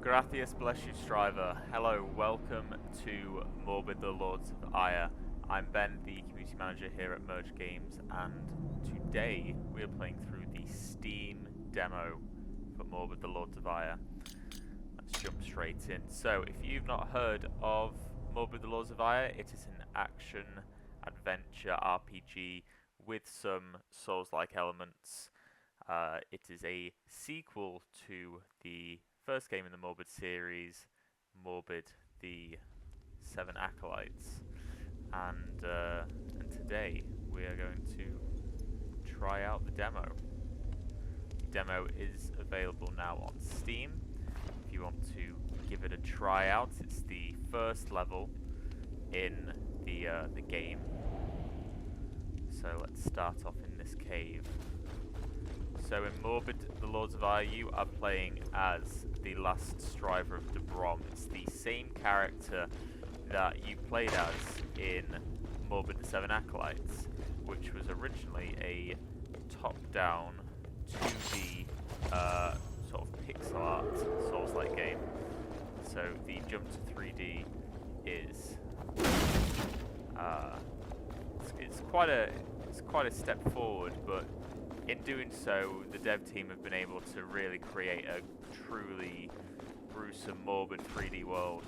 Gratias bless you, Striver. Hello, welcome to Morbid, the Lords of Ire. I'm Ben, the community manager here at Merge Games, and today we are playing through the Steam demo for Morbid, the Lords of Ire. Let's jump straight in. So, if you've not heard of Morbid, the Lords of Ire, it is an action adventure RPG with some Souls-like elements. It is a sequel to the first game in the Morbid series, Morbid, the Seven Acolytes, and today we are going to try out the demo. The demo is available now on Steam. If you want to give it a try out, it's the first level in the game. So let's start off in this cave. So in Morbid, the Lords of Ire, you are playing as the last striver of the Brom. It's the same character that you played as in Morbid, the Seven Acolytes, which was originally a top-down 2D sort of pixel art Souls-like game. So the jump to 3D is it's quite a step forward, but in doing so, the dev team have been able to really create a truly gruesome, morbid 3D world,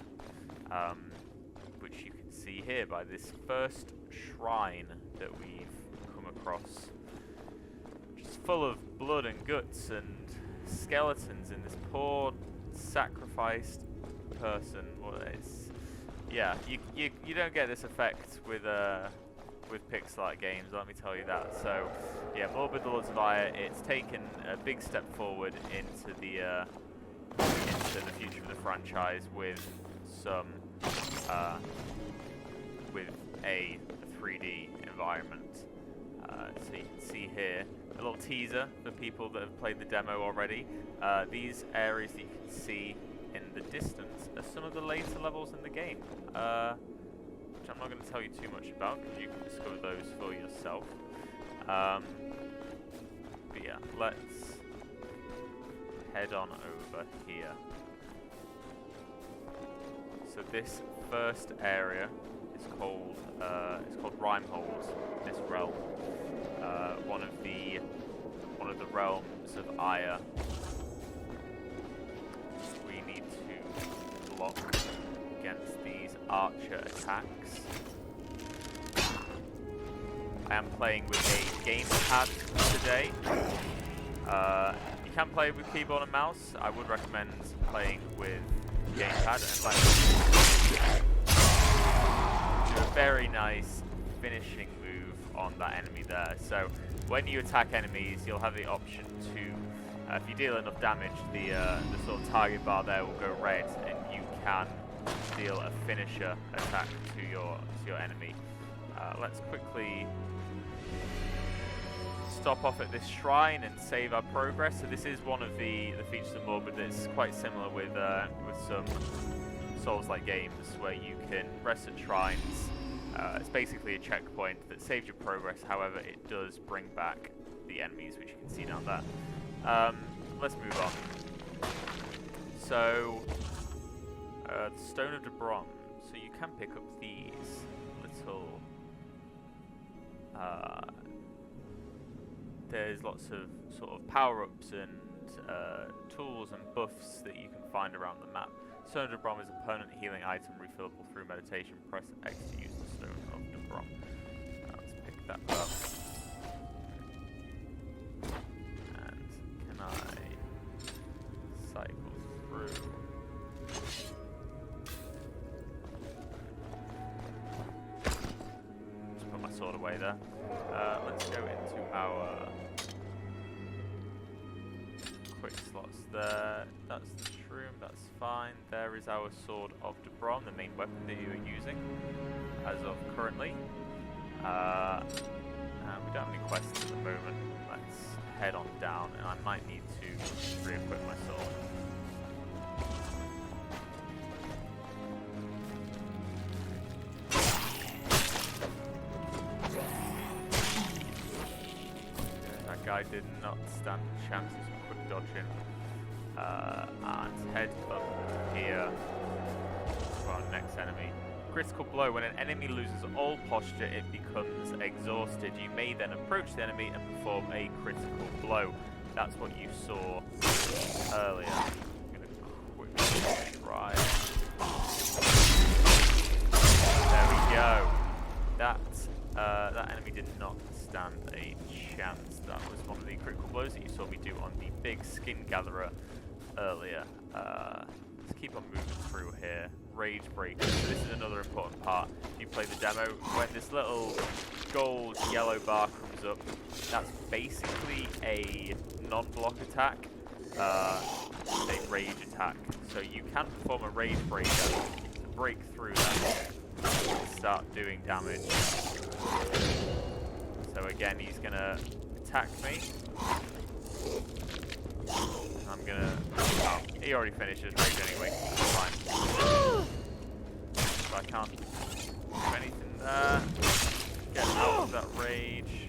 which you can see here by this first shrine that we've come across, which is full of blood and guts and skeletons in this poor, sacrificed person. Well, yeah, you don't get this effect with pixel art games, let me tell you that. So, yeah, Morbid, the Lords of Ire, it's taken a big step forward into the future of the franchise with some with a 3D environment. So you can see here a little teaser for people that have played the demo already. These areas that you can see in the distance are some of the later levels in the game. I'm not going to tell you too much about, because you can discover those for yourself. But yeah, let's head on over here. So this first area is called Rimehold. This realm, one of the realms of Ire. We need to block against these archer attacks. I am playing with a gamepad today. You can play with keyboard and mouse. I would recommend playing with gamepad, and do a very nice finishing move on that enemy there. So when you attack enemies, you'll have the option to, if you deal enough damage, the sort of target bar there will go red, and you can deal a finisher attack to your enemy. Let's quickly stop off at this shrine and save our progress. So this is one of the features of Morbid that's quite similar with some Souls-like games, where you can rest at shrines. It's basically a checkpoint that saves your progress. However, it does bring back the enemies, which you can see down there. Let's move on. So, the Stone of the Brom. So you can pick up these little. There's lots of sort of power-ups and tools and buffs that you can find around the map. Stone of the Brom is a permanent healing item refillable through meditation. Press X to use the Stone of the Brom. Let's pick that up. And can I cycle through? Just put my sword away there. Let's go into our quick slots there. That's the shroom, that's fine. There is our Sword of the Brom, the main weapon that you are using as of currently. And we don't have any quests at the moment. Let's head on down, and I might need to re-equip my sword. That guy did not stand a chance of quick dodging. And head up here for our next enemy. Critical blow. When an enemy loses all posture, it becomes exhausted. You may then approach the enemy and perform a critical blow. That's what you saw earlier. I'm going to quickly try. There we go. That enemy did not stand a chance. That was one of the critical blows that you saw me do on the big skin gatherer earlier. Let's keep on moving through here. Rage break. So this is another important part. You play the demo. When this little gold yellow bar comes up, that's basically a non-block attack. A rage attack. So you can perform a rage breaker to break through that and start doing damage. So again, he's gonna attack me. I'm gonna... Oh, he already finished his rage anyway. That's fine. So I can't do anything there. Get out of that rage.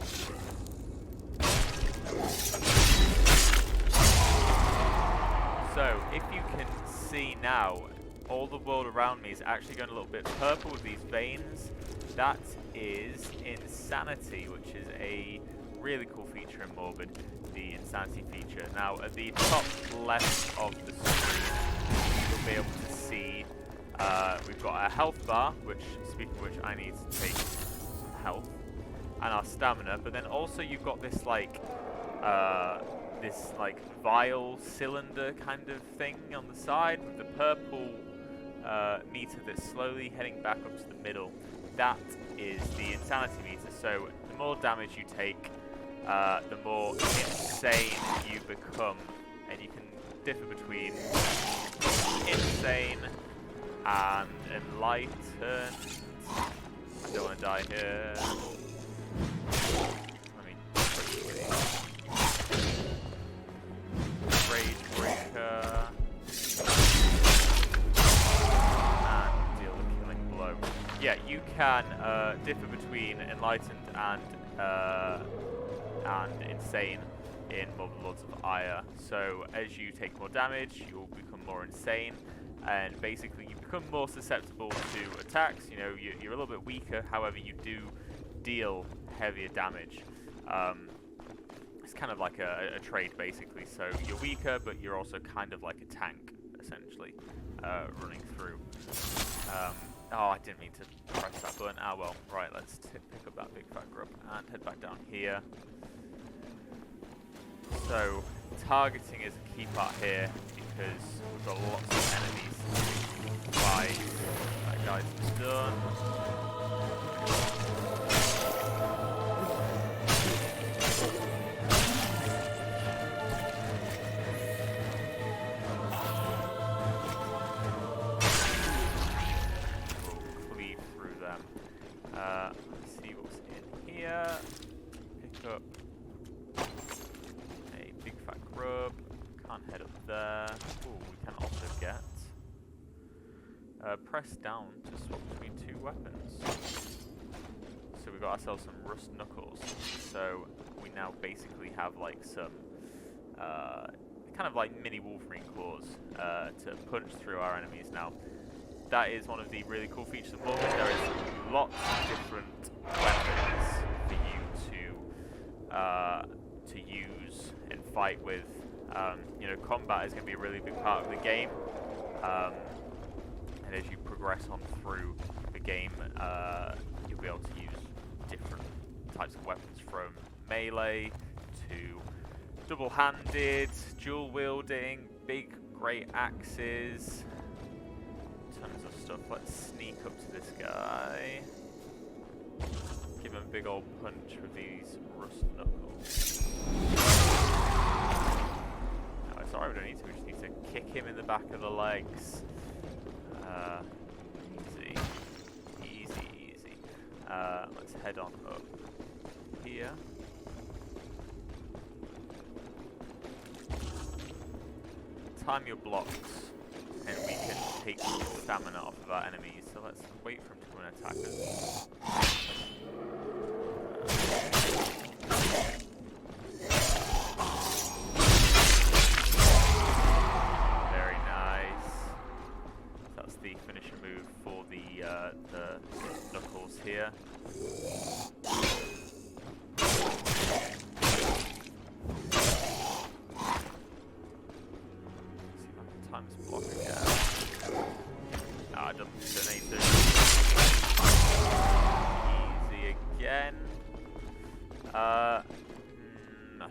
So, if you can see now, all the world around me is actually going a little bit purple with these veins. That is insanity, which is a really cool feature in Morbid, the insanity feature. Now, at the top left of the screen, you'll be able to see we've got our health bar, which, speaking of which, I need to take some health, and our stamina. But then also you've got this like vial cylinder kind of thing on the side with the purple meter that's slowly heading back up to the middle. That is the insanity meter. So the more damage you take, the more insane you become, and you can differ between insane and enlightened. I don't want to die here. Let me quickly. Rage breaker. And deal the killing blow. Yeah, you can differ between enlightened and insane in Morbid Lords of Ire. So as you take more damage, you'll become more insane, and basically you become more susceptible to attacks. You know, you're a little bit weaker, however you do deal heavier damage. It's kind of like a trade basically, so you're weaker but you're also kind of like a tank essentially, running through. Oh, I didn't mean to press that button. Ah well, right, let's pick up that big fat grub and head back down here. So, targeting is a key part here, because we've got lots of enemies. Right, that guy's done. We'll cleave through them. Let's see what's in here. Pick up grub. Can't head up there. Oh, we can also get press down to swap between two weapons. So we got ourselves some rust knuckles. So we now basically have like some kind of like mini Wolverine claws to punch through our enemies now. That is one of the really cool features of Morbid. There is lots of different weapons for you to use and fight with. You know, combat is going to be a really big part of the game, and as you progress on through the game, you'll be able to use different types of weapons, from melee to double-handed, dual-wielding, big great axes, tons of stuff. Let's sneak up to this guy, give him a big old punch with these rust knuckles. Sorry, we don't need to. We just need to kick him in the back of the legs. Easy. Easy, easy. Let's head on up here. Time your blocks, and we can take stamina off of our enemies. So let's wait for him to come and attack us. times block again. Ah, I jumped detonated. Easy again. I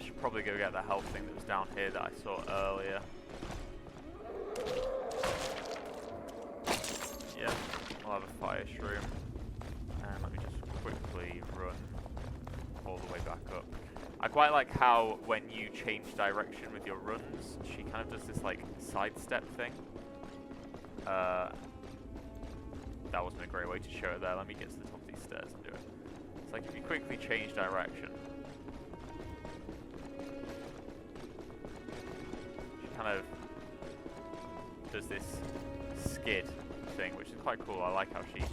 should probably go get the health thing that was down here that I saw earlier. Yep, I'll have a fire shroom. And let me just quickly run all the way back up. I quite like how when you change direction with your runs, she kind of does this like sidestep thing. That wasn't a great way to show it there. Let me get to the top of these stairs and do it. It's like if you quickly change direction, she kind of does this skid thing, which is quite cool. I like how she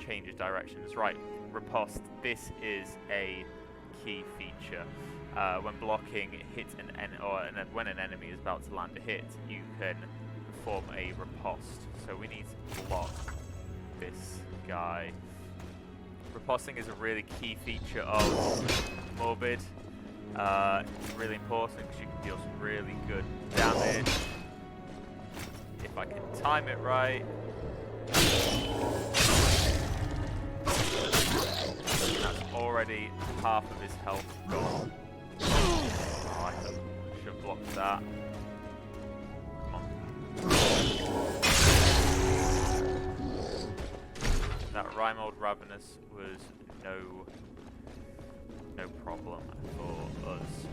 changes directions. Right, riposte. This is a key feature. When blocking, when an enemy is about to land a hit, you can perform a riposte. So we need to block this guy. Riposting is a really key feature of Morbid. It's really important because you can deal some really good damage. If I can time it right. That's already half of his health gone. Oh, I should have blocked that. Come on. That Rimehold Ravenous was no problem for us.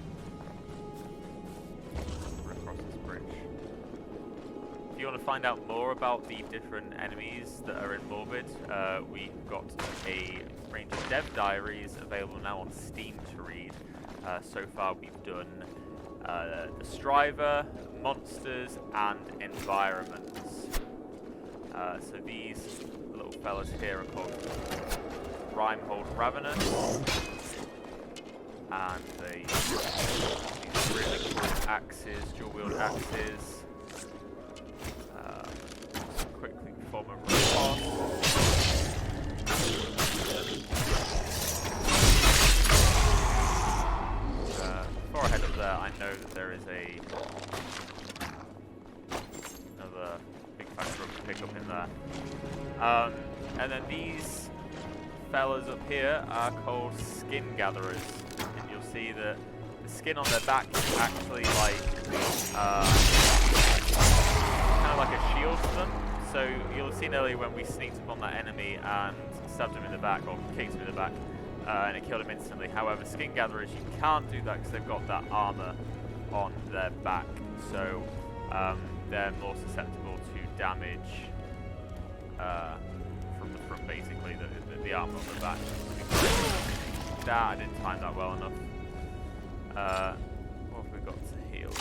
We're across this bridge. If you want to find out more about the different enemies that are in Morbid, we've got a range of dev diaries available now on Steam to read. So far we've done the Striver, monsters, and environments. So these little fellas here are called Rimehold Ravenous, and these really cool axes, dual wield axes. Quickly perform a riposte. Before I head up there, I know that there is another big fat room to pick up in there. And then these fellas up here are called skin gatherers, and you'll see that the skin on their back is actually like kind of like a shield to them. So you'll have seen earlier when we sneaked up on that enemy and stabbed him in the back, or kicked him in the back, and it killed him instantly. However, skin gatherers, you can't do that because they've got that armor on their back, so they're more susceptible to damage from the front, basically, the armor on the back. That, I didn't time that well enough. What have we got to heal?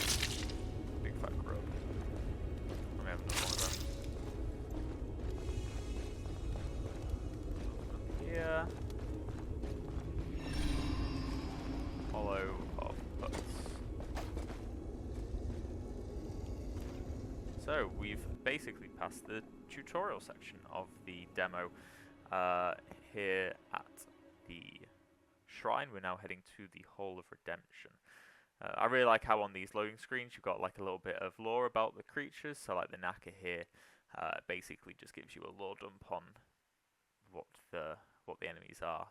Big fat grub. We have another one of them. Here. Hollow of Butts. So we've basically passed the tutorial section of the demo here at the shrine. We're now heading to the Hall of Redemption. I really like how on these loading screens you've got like a little bit of lore about the creatures. So like the Naka here basically just gives you a lore dump on what the enemies are.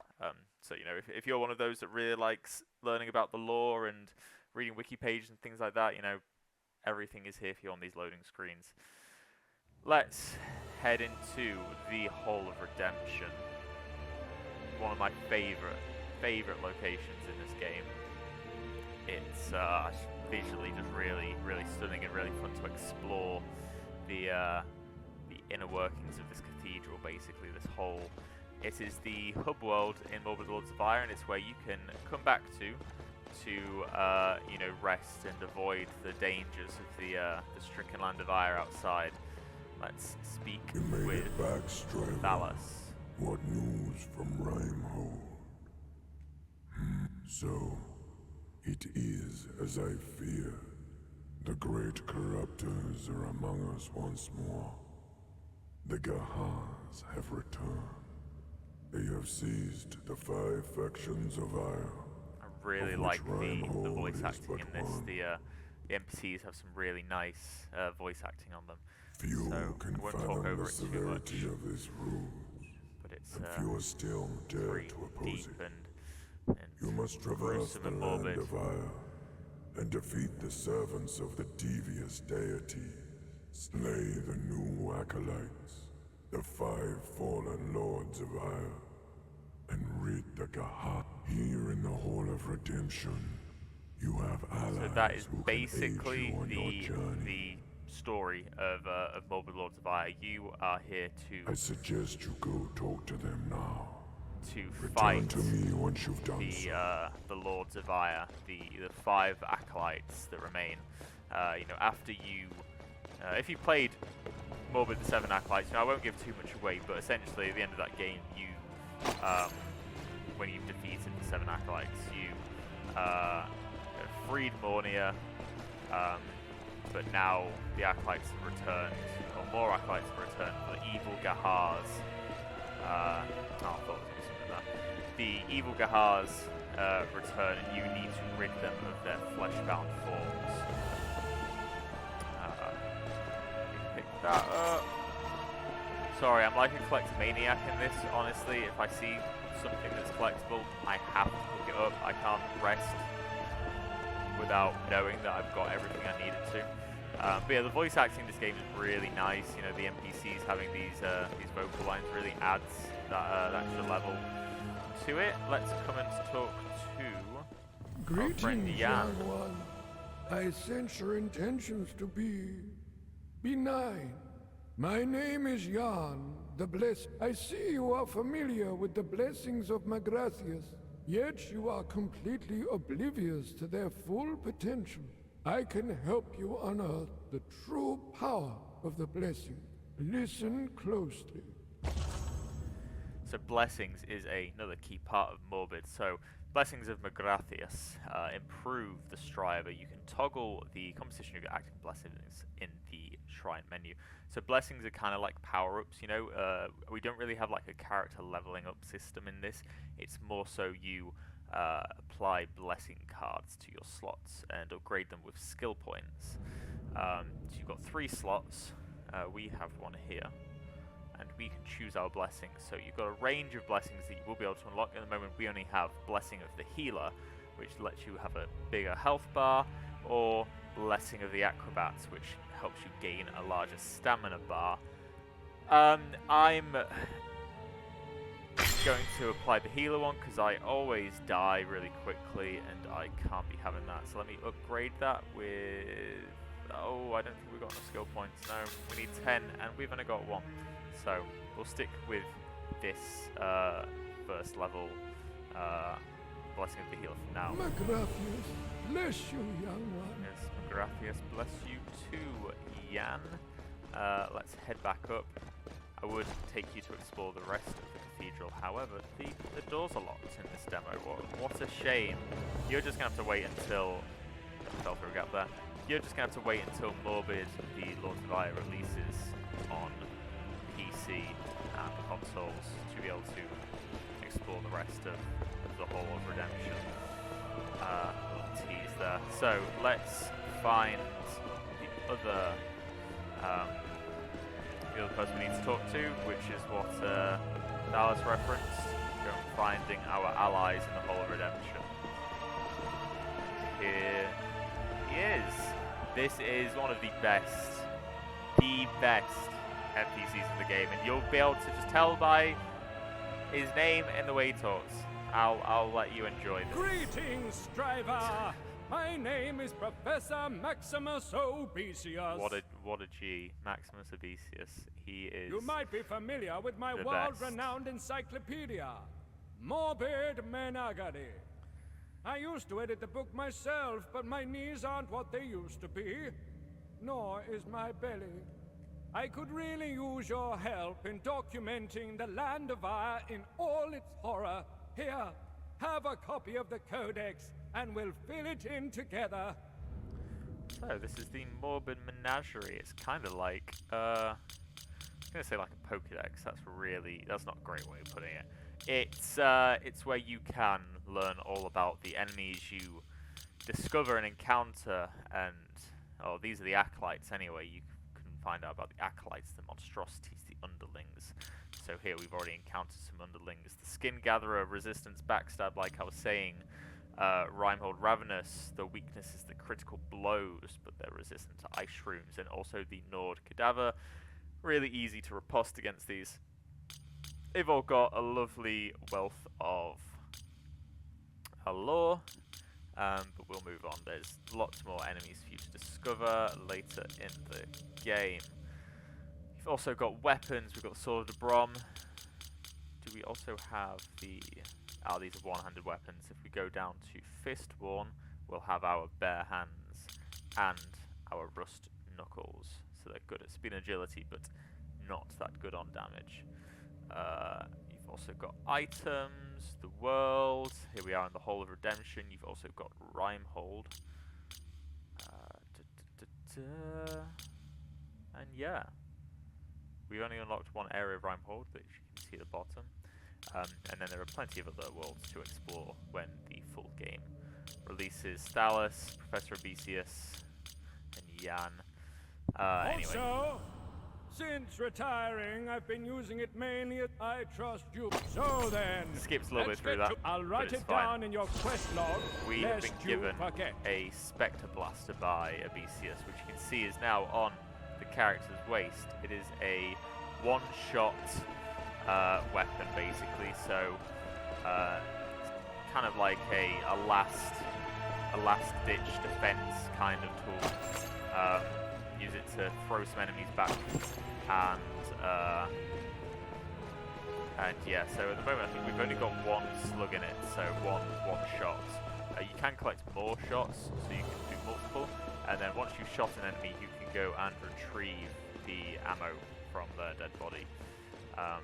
So you know, if you're one of those that really likes learning about the lore and reading wiki pages and things like that, you know, everything is here for you on these loading screens. Let's head into the Hall of Redemption. One of my favorite locations in this game. It's visually just really stunning and really fun to explore the inner workings of this cathedral. Basically, this whole. It is the hub world in Morbid Lords of Ire, and it's where you can come back to you know, rest and avoid the dangers of the stricken land of Ire outside. Let's speak with Valis. What news from Rimehold? So, it is as I feared. The great corruptors are among us once more. The Gahars have returned. They have seized the 5 factions of Ire. I really like the voice acting in this. the NPCs have some really nice voice acting on them. Few So can I won't talk fathom over the it too much. severity of this rule, But it's and few are still dare very to oppose deep it. and You must traverse gruesome the and land morbid. of Ire, and defeat the servants of the devious deity. Slay the new acolytes, the 5 fallen Lords of Ire, and rid the Gaha. Here in the Hall of Redemption, you have allies So that is who can aid basically you on your journey. the story of Morbid Lords of Ire. You are here I to suggest you go talk to them now. Return fight to me once you've done so. the Lords of Ire, the 5 acolytes that remain. You know, after you, if you played Morbid the 7 acolytes, you know, I won't give too much away, but essentially at the end of that game, you, when you've defeated the 7 acolytes, you freed Mornia, but now the acolytes have returned, or more acolytes have returned for the evil Gahars. I thought it was something like that. The evil Gahars return, and you need to rid them of their flesh-bound forms. Pick that up. Sorry, I'm like a collectomaniac in this, honestly. If I see something that's collectible, I have to pick it up. I can't rest without knowing that I've got everything I needed to. But yeah, the voice acting in this game is really nice. You know, the NPCs having these vocal lines really adds that extra level to it. Let's come and talk to our friend Greetings, Jan. young one. I sense your intentions to be benign. My name is Jan, the Blessed. I see you are familiar with the blessings of Magrathias, yet you are completely oblivious to their full potential. I can help you unearth the true power of the blessing. Listen closely. So blessings is another key part of Morbid. So blessings of Magrathias improve the Striver. You can toggle the composition of your active blessings in the shrine menu. So blessings are kind of like power-ups, you know. We don't really have like a character leveling up system in this. It's more so you apply blessing cards to your slots and upgrade them with skill points. So you've got 3 slots. We have one here. And we can choose our blessings. So you've got a range of blessings that you will be able to unlock. At the moment, we only have Blessing of the Healer, which lets you have a bigger health bar, or Blessing of the Acrobats, which helps you gain a larger stamina bar. I'm going to apply the healer one because I always die really quickly, and I can't be having that. So let me upgrade that with... Oh, I don't think we've got enough skill points. No, we need 10, and we've only got 1. So we'll stick with this first level Blessing of the Healer for now. Magrathias, bless you, young one. Yes, Magrathias, bless you too, Jan. Let's head back up. I would take you to explore the rest of the cathedral. However, the doors are locked in this demo. What a shame. You're just going to have to wait until... I fell through a gap there. You're just going to have to wait until Morbid, the Lords of Ire, releases on PC and consoles to be able to explore the rest of the Hall of Redemption. Little tease there. So let's find the other person we need to talk to, which is what Dallas referenced. Go finding our allies in the Hall of Redemption. Here he is. This is one of the best NPCs in the game, and you'll be able to just tell by his name and the way he talks. I'll let you enjoy this. Greetings, Striver! My name is Professor Maximus Obesius. What a G, Maximus Obesius. He is. You might be familiar with my world-renowned encyclopedia, Morbid Menagari. I used to edit the book myself, but my knees aren't what they used to be. Nor is my belly. I could really use your help in documenting the Land of Ire in all its horror. Here, have a copy of the Codex, and we'll fill it in together. So, this is the Morbid Menagerie. It's kind of like, I'm going to say like a Pokédex. That's not a great way of putting it. It's where you can learn all about the enemies you discover and encounter, and oh, these are the acolytes anyway. You can find out about the acolytes, the monstrosities, the underlings. So here we've already encountered some underlings. The Skin Gatherer, resistance, backstab, like I was saying. Rimehold Ravenous, the weakness is the critical blows, but they're resistant to ice shrooms. And also the Gnawed Cadaver, really easy to riposte against these. They've all got a lovely wealth of lore, but we'll move on. There's lots more enemies for you to discover later in the game. You've also got weapons. We've got the Sword of the Brom. Do we also have the... Oh, these are one-handed weapons. If we go down to Fistworn, we'll have our bare hands and our rust knuckles. So they're good at speed and agility, but not that good on damage. You've also got items, the world. Here we are in the Hall of Redemption. You've also got Rimehold. And yeah, we've only unlocked one area of Rimehold, which you can see at the bottom. And then there are plenty of other worlds to explore when the full game releases. Stalus, Professor Abesius, and Jan. Anyway. Also, since retiring, I've been using it mainly as I trust you. So then, skips a little bit through that. I'll write it down in your quest log. We have been given a Spectre Blaster by Abesius, which you can see is now on the character's waist. It is a one-shot weapon, basically. So, kind of like a last-ditch defense kind of tool. Use it to throw some enemies back, and yeah. So at the moment, I think we've only got one slug in it, so one shot. You can collect more shots, so you can do multiple, and then once you've shot an enemy, you can go and retrieve the ammo from their dead body. I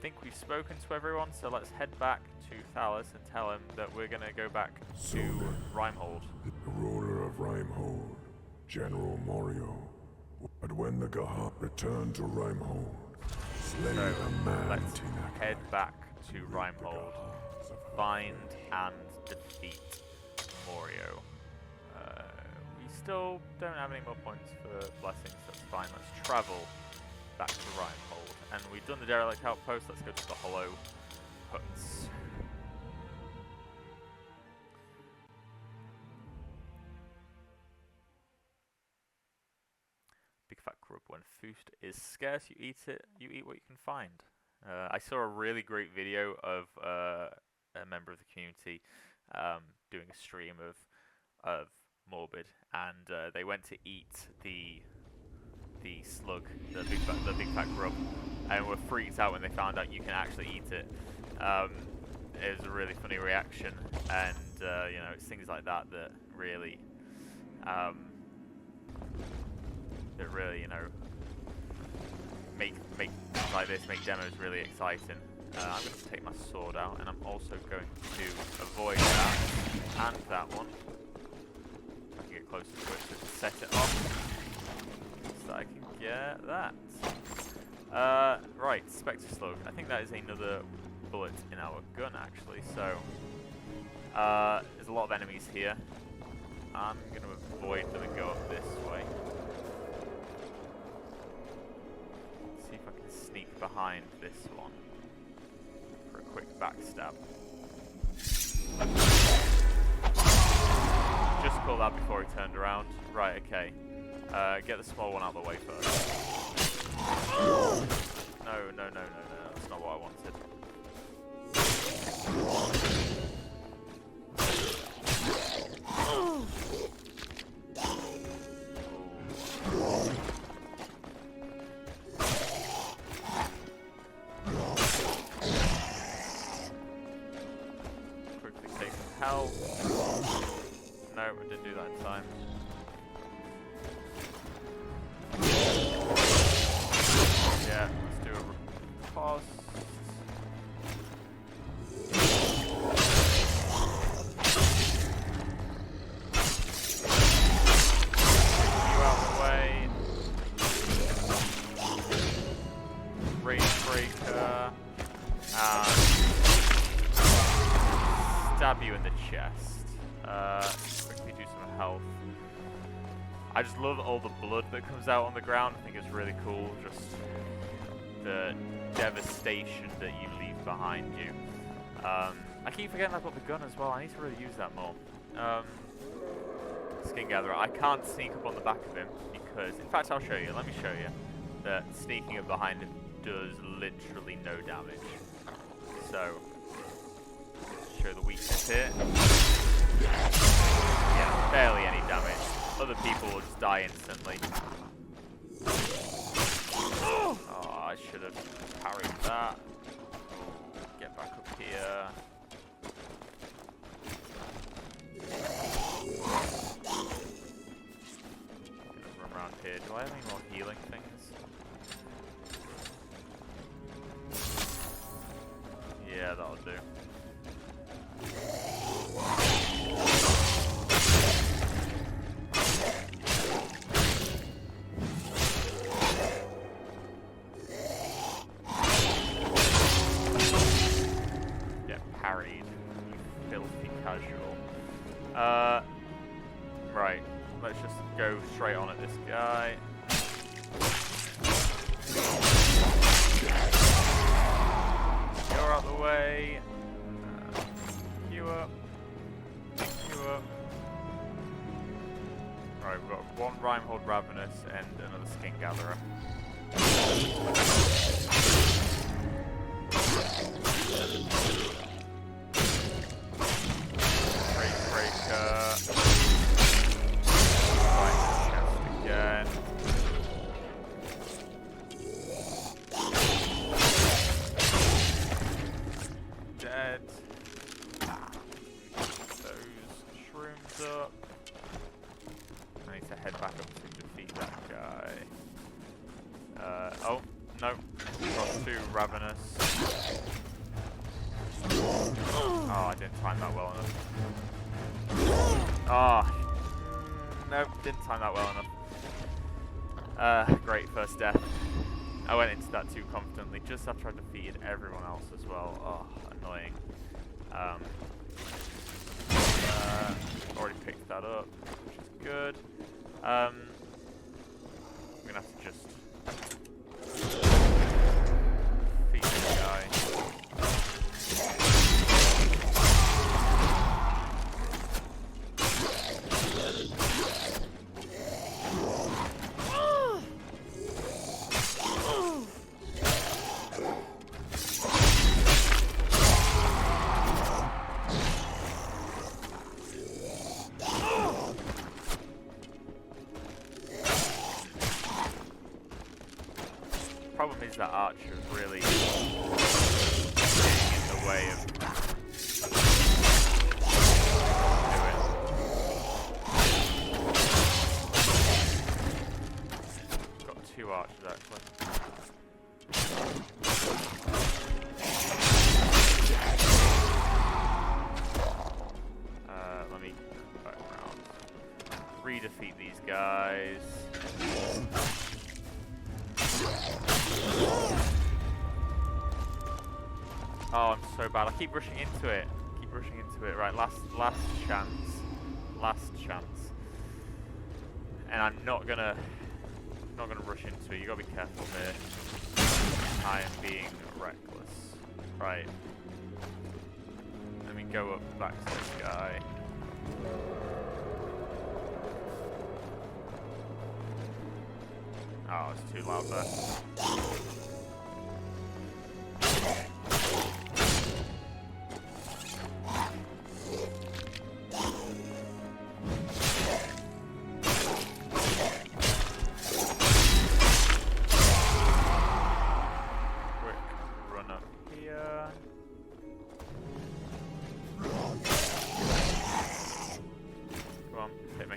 think we've spoken to everyone, so let's head back to Thalus and tell him that we're going to go back to Rimehold. The ruler of Rimehold, General Morio. But when the Gaha returned to Rimehold, slay the man. Let's head back to Rimehold, find and defeat Morio. We still don't have any more points for blessings, that's fine. Let's travel back to Rimehold. And we've done the derelict outpost, let's go to the hollow huts. Big fat grub. When food is scarce, you eat it. You eat what you can find. I saw a really great video of a member of the community doing a stream of Morbid, and they went to eat the slug, the big fat grub, and were freaked out when they found out you can actually eat it. It was a really funny reaction, and you know, it's things like that that really. That really, you know, make things like this, make demos really exciting. I'm going to take my sword out, and I'm also going to avoid that and that one. If I can get closer to it to set it off, so I can get that. Right, Spectre Slug. I think that is another bullet in our gun, actually. So there's a lot of enemies here. I'm going to avoid them and go up this way. Sneak behind this one for a quick backstab. Just called that before he turned around. Right, okay. Get the small one out of the way first. No, that's not what I wanted. No, I didn't do that in time. Yeah, let's do a pause. You out of the way. Range breaker. And stab you in the chest. Quickly I just love all the blood that comes out on the ground. I think it's really cool, just the devastation that you leave behind you. I keep forgetting I've got the gun as well. I need to really use that more. Skin Gatherer. I can't sneak up on the back of him because, in fact, I'll show you. Let me show you that sneaking up behind him does literally no damage. So, show the weakness here. Yeah, barely any damage. Other people will just die instantly. Oh, I should have parried that. Get back up here. Run around here. Do I have any more healing things? Yeah, that'll do. Right, let's just go straight on at this guy. You're out the way. You up. You up. Right, we've got one Rimehold Ravenous and another Skin Gatherer. Oh, no. Got two Ravenous. Oh, I didn't time that well enough. Oh. Nope, didn't time that well enough. Great first death. I went into that too confidently, just after I defeated everyone else as well. Oh, annoying. Already picked that up, which is good. I'm gonna have to just feed this guy. Problem is that archer is really getting in the way of doing. Got two archers actually. Let me come back around. Re-defeat these guys. Oh, I'm so bad. I keep rushing into it. Keep rushing into it. Right, last chance. Last chance. And I'm not gonna rush into it. You gotta be careful here. I am being reckless. Right. Let me go up back to this guy. Oh, it's too loud there. Quick run up here. Come on, hit me.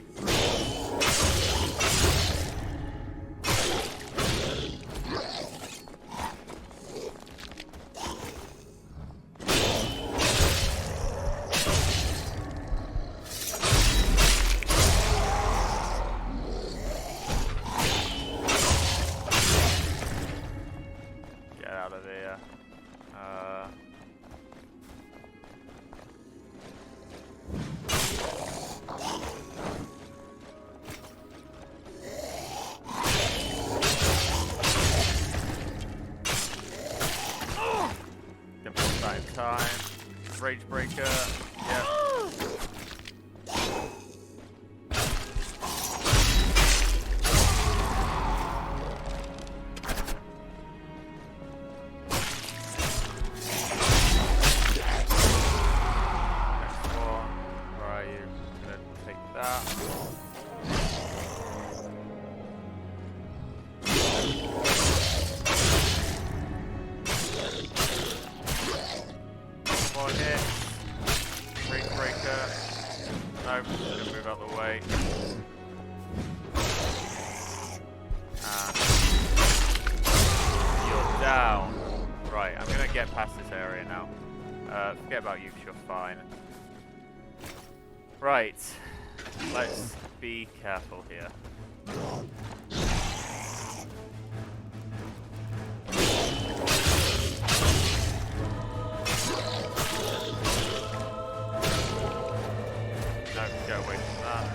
time. Rage Breaker. Yeah. Forget about you, 'cause you're fine. Right, let's be careful here. No, go away from that.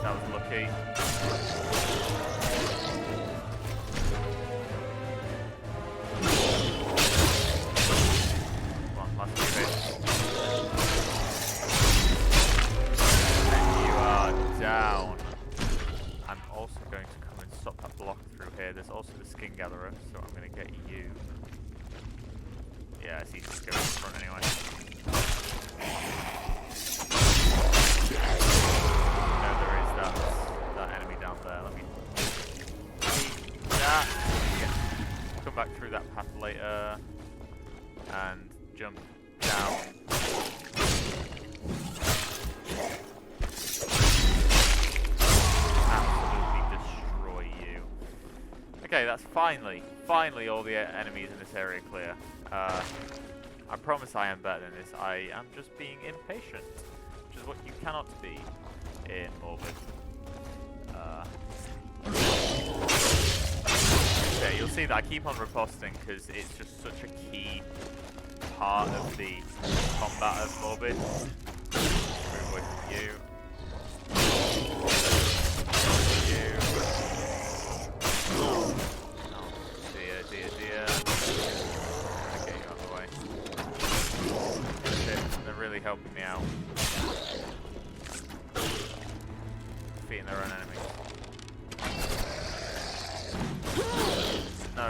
That was lucky. There's also the Skin Gatherer, so I'm going to get you. Yeah, it's easy to go in front anyway. No, there is that enemy down there. Let me see that. Yeah. Come back through that path later and jump down. Okay, that's finally all the enemies in this area clear. I promise I am better than this. I am just being impatient, which is what you cannot be in Morbid. Yeah, you'll see that I keep on riposting because it's just such a key part of the combat of Morbid. Move away from you. Oh, dear. Okay, out of the way. They're really helping me out. Defeating their own enemies. No.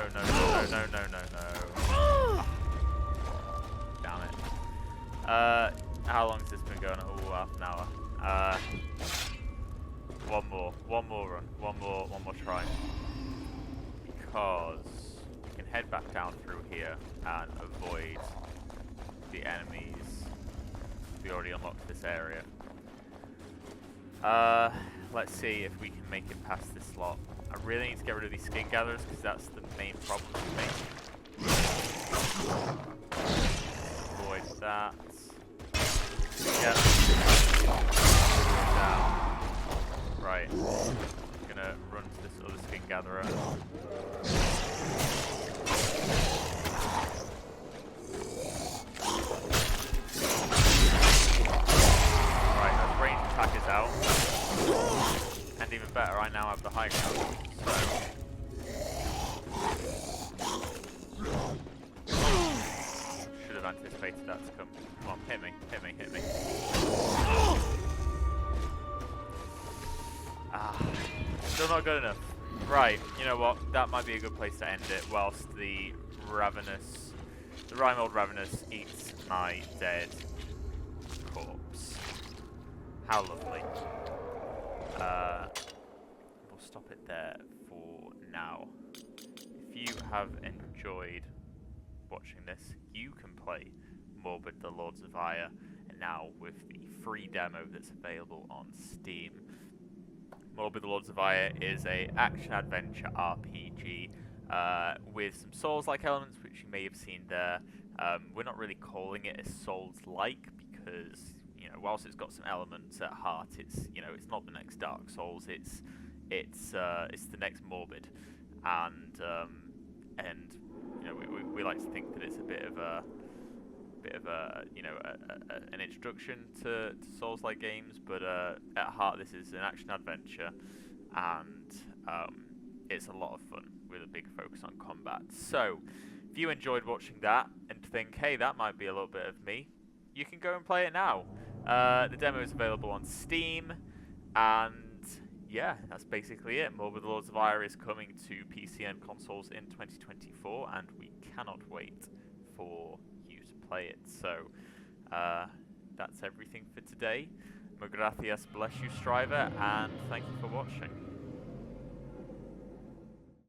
Damn it. How long has this been going? Oh, half an hour. One more run. One more try. Because we can head back down through here and avoid the enemies. We already unlocked this area. Let's see if we can make it past this slot. I really need to get rid of these Skin Gatherers because that's the main problem for me. Avoid that. Yep. Down. Right. I'm gonna run to this other Skin Gatherer. Right, that ranged attack is out. And even better, I now have the high ground. So should have anticipated that to come. Come on, hit me. Still not good enough. Right, you know what? That might be a good place to end it whilst the Rimehold Ravenous eats my dead corpse. How lovely. We'll stop it there for now. If you have enjoyed watching this, you can play Morbid the Lords of Ire now with the free demo that's available on Steam. Morbid the Lords of Ire is a action-adventure RPG with some Souls-like elements, which you may have seen there. We're not really calling it a Souls-like because, you know, whilst it's got some elements at heart, it's not the next Dark Souls. It's the next Morbid, and you know, we like to think that it's a bit of a an introduction to Souls-like games, but at heart this is an action adventure, and it's a lot of fun with a big focus on combat. So, if you enjoyed watching that and think, hey, that might be a little bit of me, you can go and play it now. The demo is available on Steam, and yeah, that's basically it. Morbid the Lords of Ire is coming to PC and consoles in 2024, and we cannot wait for you to play it. So, that's everything for today. Gracias, bless you, Striver, and thank you for watching.